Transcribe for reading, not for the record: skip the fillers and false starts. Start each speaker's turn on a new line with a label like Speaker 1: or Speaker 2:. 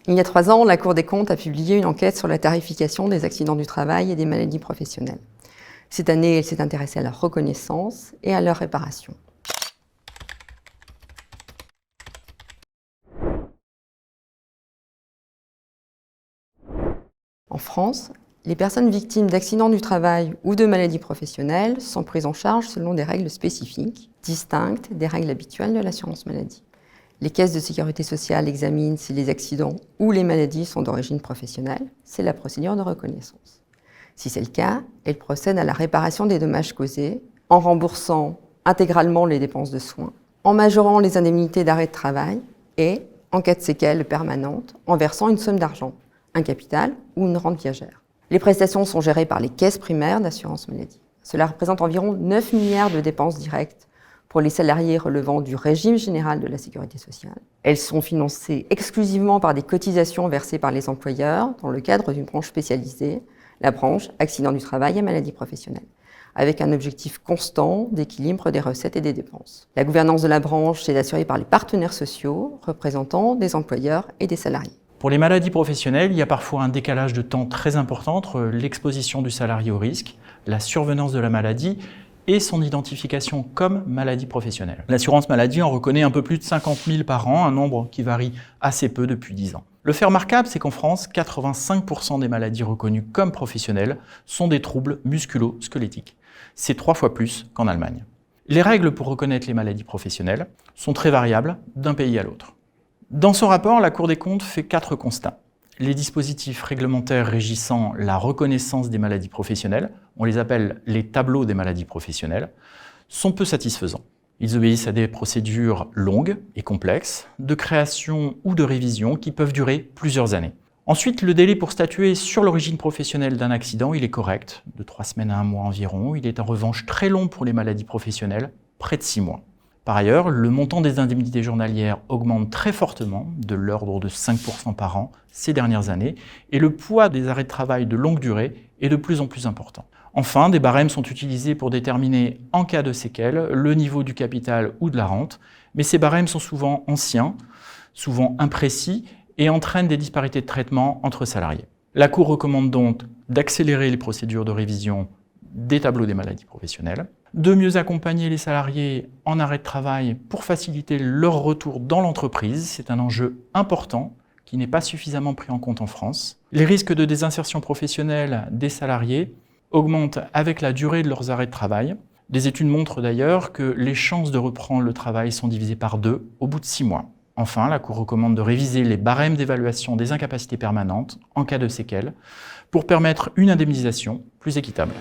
Speaker 1: Il y a 3 ans, la Cour des comptes a publié une enquête sur la tarification des accidents du travail et des maladies professionnelles. Cette année, elle s'est intéressée à leur reconnaissance et à leur réparation. En France, les personnes victimes d'accidents du travail ou de maladies professionnelles sont prises en charge selon des règles spécifiques, distinctes des règles habituelles de l'assurance maladie. Les caisses de sécurité sociale examinent si les accidents ou les maladies sont d'origine professionnelle. C'est la procédure de reconnaissance. Si c'est le cas, elles procèdent à la réparation des dommages causés en remboursant intégralement les dépenses de soins, en majorant les indemnités d'arrêt de travail et, en cas de séquelles permanentes, en versant une somme d'argent, un capital ou une rente viagère. Les prestations sont gérées par les caisses primaires d'assurance maladie. Cela représente environ 9 milliards de dépenses directes pour les salariés relevant du régime général de la sécurité sociale. Elles sont financées exclusivement par des cotisations versées par les employeurs dans le cadre d'une branche spécialisée, la branche accidents du travail et maladies professionnelles, avec un objectif constant d'équilibre des recettes et des dépenses. La gouvernance de la branche est assurée par les partenaires sociaux, représentants des employeurs et des salariés.
Speaker 2: Pour les maladies professionnelles, il y a parfois un décalage de temps très important entre l'exposition du salarié au risque, la survenance de la maladie et son identification comme maladie professionnelle. L'assurance maladie en reconnaît un peu plus de 50 000 par an, un nombre qui varie assez peu depuis 10 ans. Le fait remarquable, c'est qu'en France, 85% des maladies reconnues comme professionnelles sont des troubles musculo-squelettiques. C'est 3 fois plus qu'en Allemagne. Les règles pour reconnaître les maladies professionnelles sont très variables d'un pays à l'autre. Dans son rapport, la Cour des comptes fait 4 constats. Les dispositifs réglementaires régissant la reconnaissance des maladies professionnelles, on les appelle les tableaux des maladies professionnelles, sont peu satisfaisants. Ils obéissent à des procédures longues et complexes, de création ou de révision qui peuvent durer plusieurs années. Ensuite, le délai pour statuer sur l'origine professionnelle d'un accident, il est correct, de 3 semaines à 1 mois environ. Il est en revanche très long pour les maladies professionnelles, près de 6 mois. Par ailleurs, le montant des indemnités journalières augmente très fortement, de l'ordre de 5% par an ces dernières années, et le poids des arrêts de travail de longue durée est de plus en plus important. Enfin, des barèmes sont utilisés pour déterminer, en cas de séquelles, le niveau du capital ou de la rente, mais ces barèmes sont souvent anciens, souvent imprécis, et entraînent des disparités de traitement entre salariés. La Cour recommande donc d'accélérer les procédures de révision des tableaux des maladies professionnelles, de mieux accompagner les salariés en arrêt de travail pour faciliter leur retour dans l'entreprise. C'est un enjeu important qui n'est pas suffisamment pris en compte en France. Les risques de désinsertion professionnelle des salariés augmentent avec la durée de leurs arrêts de travail. Des études montrent d'ailleurs que les chances de reprendre le travail sont divisées par 2 au bout de 6 mois. Enfin, la Cour recommande de réviser les barèmes d'évaluation des incapacités permanentes en cas de séquelles pour permettre une indemnisation plus équitable.